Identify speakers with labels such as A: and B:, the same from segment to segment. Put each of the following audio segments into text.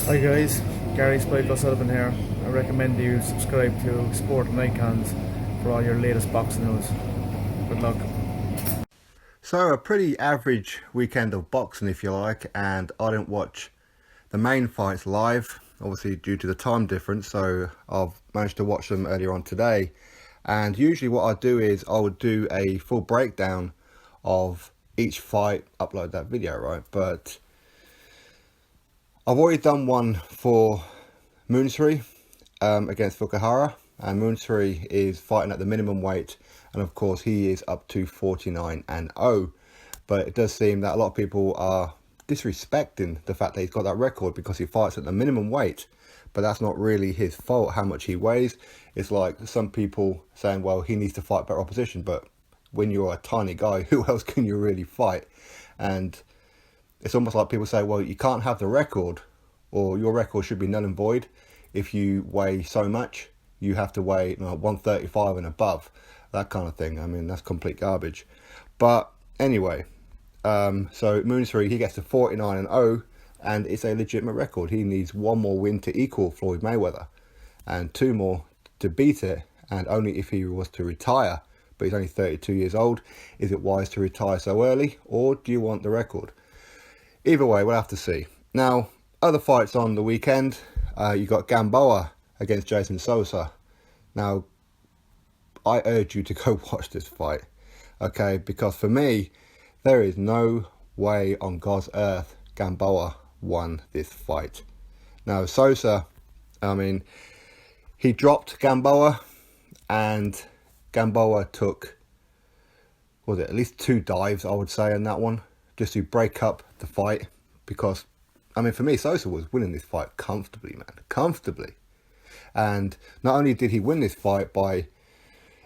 A: Hi guys, Gary Spike O'Sullivan here. I recommend you subscribe to Sport and Icons for all your latest boxing news. Good luck.
B: So a pretty average weekend of boxing, if you like, and I didn't watch the main fights live, obviously due to the time difference, so I've managed to watch them earlier on today. And usually what I do is I would do a full breakdown of each fight, upload that video, right? But I've already done one for Moonsri against Fukuhara, and Moonsri is fighting at the minimum weight, and of course he is up to 49-0. But it does seem that a lot of people are disrespecting the fact that he's got that record because he fights at the minimum weight, but that's not really his fault how much he weighs. It's like some people saying, well, he needs to fight better opposition, but when you're a tiny guy, who else can you really fight? And it's almost like people say, well, you can't have the record, or your record should be null and void if you weigh so much. You have to weigh 135 and above, that kind of thing. I mean, that's complete garbage. But anyway, so Moonsri, he gets to 49-0, and it's a legitimate record. He needs one more win to equal Floyd Mayweather, and two more to beat it, and only if he was to retire. But he's only 32 years old. Is it wise to retire so early, or do you want the record? Either way, we'll have to see. Now, other fights on the weekend, you got Gamboa against Jason Sosa. Now, I urge you to go watch this fight, okay? Because for me, there is no way on God's earth Gamboa won this fight. Now, Sosa, I mean, he dropped Gamboa, and Gamboa took, was it at least 2 dives, I would say, in that one, just to break up the fight. Because, I mean, for me, Sosa was winning this fight comfortably, man, comfortably. And not only did he win this fight by,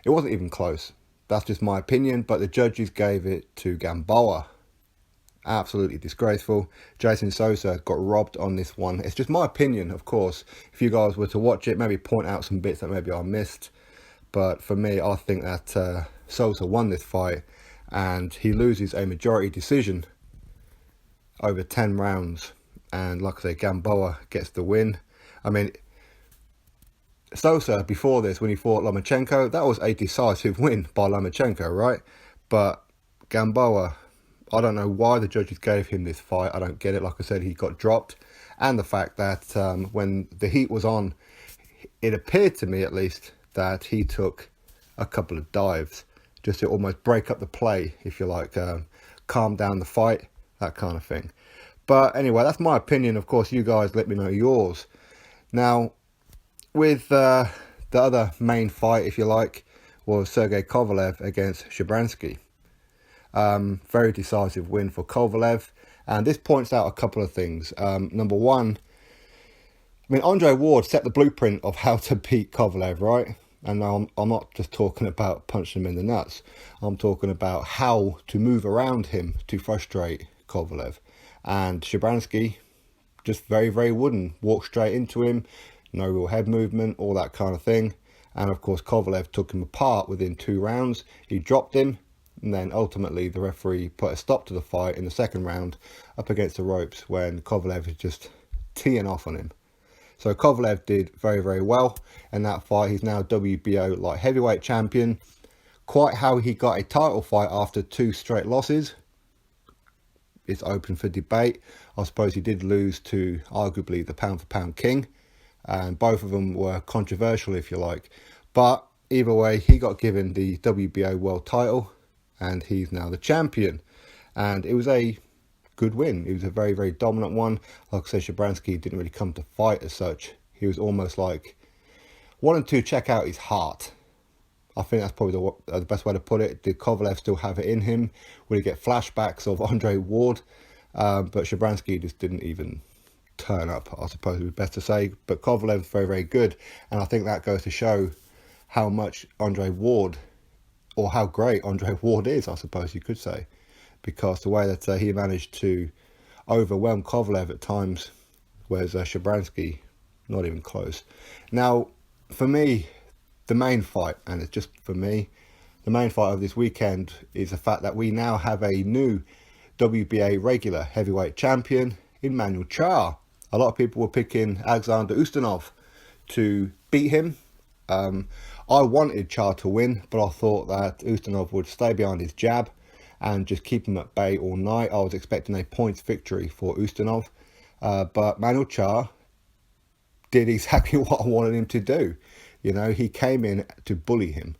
B: it wasn't even close, that's just my opinion, but the judges gave it to Gamboa. Absolutely disgraceful. Jason Sosa got robbed on this one. It's just my opinion, of course. If you guys were to watch it, maybe point out some bits that maybe I missed. But for me, I think that Sosa won this fight, and he loses a majority decision over 10 rounds. And like I say, Gamboa gets the win. I mean, Sosa, before this, when he fought Lomachenko, that was a decisive win by Lomachenko, right? But Gamboa, I don't know why the judges gave him this fight. I don't get it. Like I said, he got dropped. And the fact that when the heat was on, it appeared to me at least that he took a couple of dives just to almost break up the play, if you like, calm down the fight, that kind of thing. But anyway, that's my opinion. Of course, you guys let me know yours. Now, with the other main fight, if you like, was Sergey Kovalev against Shabransky. Very decisive win for Kovalev. And this points out a couple of things. Number one, I mean, Andre Ward set the blueprint of how to beat Kovalev, right? And I'm not just talking about punching him in the nuts. I'm talking about how to move around him to frustrate Kovalev. And Shabransky just very, very wooden. Walked straight into him. No real head movement, all that kind of thing. And of course, Kovalev took him apart within 2 rounds. He dropped him. And then ultimately the referee put a stop to the fight in the second round up against the ropes when Kovalev was just teeing off on him. So Kovalev did very, very well in that fight. He's now WBO light heavyweight champion. Quite how he got a title fight after 2 straight losses, it's open for debate. I suppose he did lose to arguably the pound for pound king, and both of them were controversial, if you like. But either way, he got given the WBO world title, and he's now the champion. And it was a good win. It was a very, very dominant one. Like I said, Shabransky didn't really come to fight as such. He was almost like wanting to check out his heart. I think that's probably the best way to put it. Did Kovalev still have it in him? Would he get flashbacks of Andre Ward? But Shabransky just didn't even turn up, I suppose it would be best to say. But Kovalev's very, very good. And I think that goes to show how much Andre Ward, or how great Andre Ward is, I suppose you could say. Because the way that he managed to overwhelm Kovalev at times, whereas Shabransky, not even close. Now, for me, the main fight, and it's just for me, the main fight of this weekend is the fact that we now have a new WBA regular heavyweight champion in Manuel Charr. A lot of people were picking Alexander Ustinov to beat him. I wanted Charr to win, but I thought that Ustinov would stay behind his jab and just keep him at bay all night. I was expecting a points victory for Ustinov, but Manuel Charr did exactly what I wanted him to do. You know, he came in to bully him,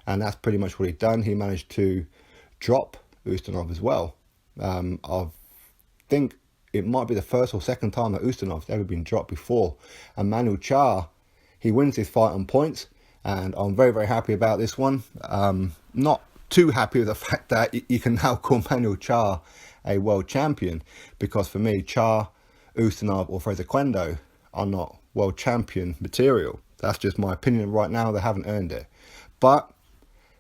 B: and that's pretty much what he'd done. He managed to drop Ustinov as well. I think it might be the first or second time that Ustinov's ever been dropped before. And Manuel Charr, he wins his fight on points, and I'm very, very happy about this one. Not too happy with the fact that you can now call Manuel Charr a world champion, because for me, Charr, Ustinov or Fraser Quendo are not world champion material. That's just my opinion right now. They haven't earned it. But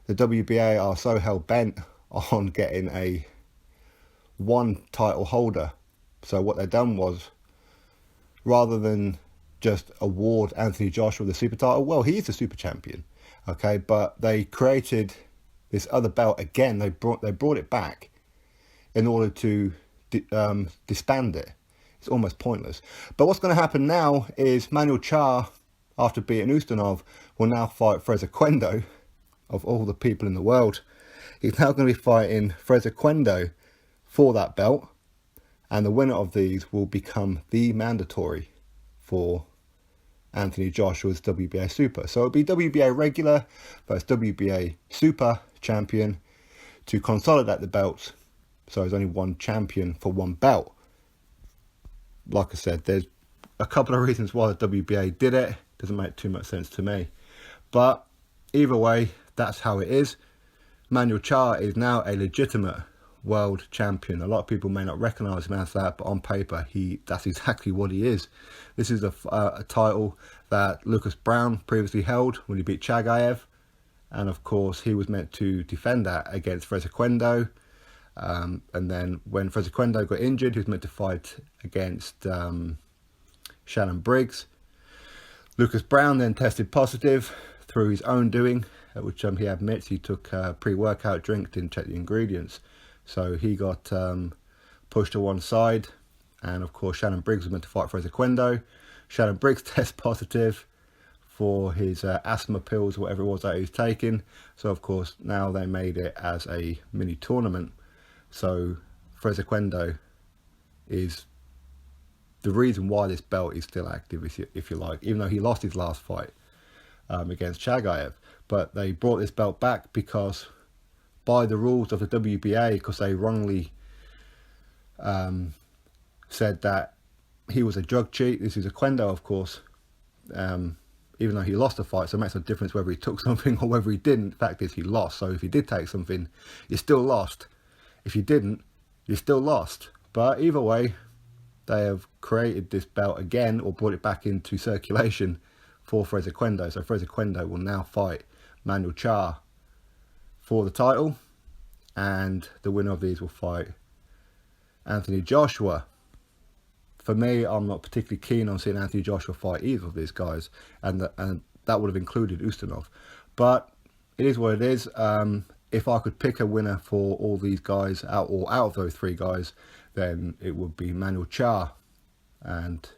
B: the WBA are so hell-bent on getting a one title holder. So what they've done was, rather than just award Anthony Joshua the super title, well, he is the super champion, okay, but they created this other belt again. They brought it back in order to disband it. It's almost pointless. But what's going to happen now is Manuel Charr, after beating Ustinov, will now fight Fraser Quendo, of all the people in the world. He's now going to be fighting Fraser Quendo for that belt, and the winner of these will become the mandatory for Anthony Joshua's WBA Super. So it'll be WBA regular versus WBA Super champion to consolidate the belts. So there's only one champion for one belt. Like I said, there's a couple of reasons why the WBA did it. Doesn't make too much sense to me. But either way, that's how it is. Manuel Charr is now a legitimate world champion. A lot of people may not recognise him as that, but on paper, that's exactly what he is. This is a title that Lucas Browne previously held when he beat Chagayev, and of course he was meant to defend that against Fraser Quendo, and then when Fraser Quendo got injured, he was meant to fight against Shannon Briggs. Lucas Browne then tested positive through his own doing, which he admits he took a pre-workout drink, didn't check the ingredients. So he got pushed to one side, and of course Shannon Briggs was meant to fight Fraser Quendo. Shannon Briggs tests positive for his asthma pills, whatever it was that he was taking. So of course now they made it as a mini tournament. So Fraser Quendo is the reason why this belt is still active, if you like, even though he lost his last fight against Chagayev. But they brought this belt back because, by the rules of the WBA, because they wrongly said that he was a drug cheat. This is a Quendo, of course, even though he lost the fight, so it makes no difference whether he took something or whether he didn't. The fact is he lost. So if he did take something, you still lost. If you didn't, you still lost. But either way, they have created this belt again, or brought it back into circulation for Fraser Quendo. So Fraser Quendo will now fight Manuel Charr for the title, and the winner of these will fight Anthony Joshua. For me, I'm not particularly keen on seeing Anthony Joshua fight either of these guys, and that would have included Ustinov. But it is what it is. If I could pick a winner for all these guys, out of those three guys, then it would be Manuel Charr, and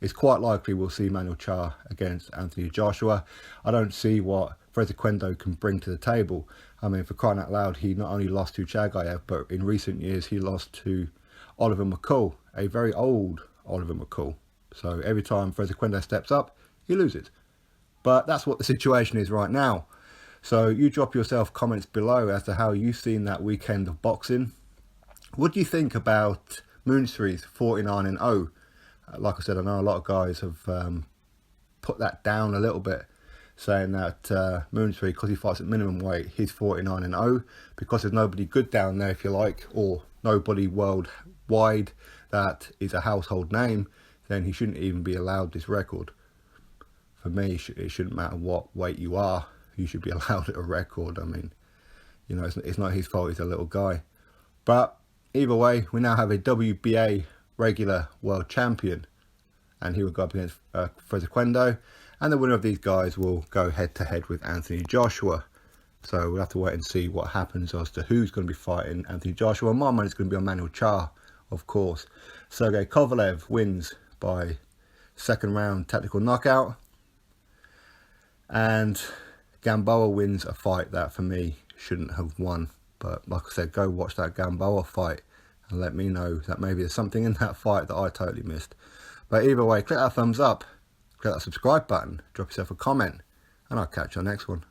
B: it's quite likely we'll see Manuel Charr against Anthony Joshua. I don't see what Fraser Quendo can bring to the table. I mean, for crying out loud, he not only lost to Chagayev, but in recent years he lost to Oliver McCall, a very old Oliver McCall. So every time Fraser Quendo steps up, he loses. But that's what the situation is right now. So you drop yourself comments below as to how you've seen that weekend of boxing. What do you think about Moonsri's 49-0? Like I said, I know a lot of guys have put that down a little bit, saying that Moonsri, because he fights at minimum weight, he's 49-0, because there's nobody good down there, if you like, or nobody worldwide that is a household name, then he shouldn't even be allowed this record. For me, it shouldn't matter what weight you are, you should be allowed a record. I mean, you know, it's not his fault, he's a little guy. But either way, we now have a WBA regular world champion, and he will go up against Fraser Quendo, and the winner of these guys will go head to head with Anthony Joshua. So we'll have to wait and see what happens as to who's going to be fighting Anthony Joshua. My money's going to be on Manuel Charr, of course. Sergey Kovalev wins by second round technical knockout. And Gamboa wins a fight that for me shouldn't have won. But like I said, go watch that Gamboa fight and let me know that maybe there's something in that fight that I totally missed. But either way, click that thumbs up, click that subscribe button, drop yourself a comment, and I'll catch you on the next one.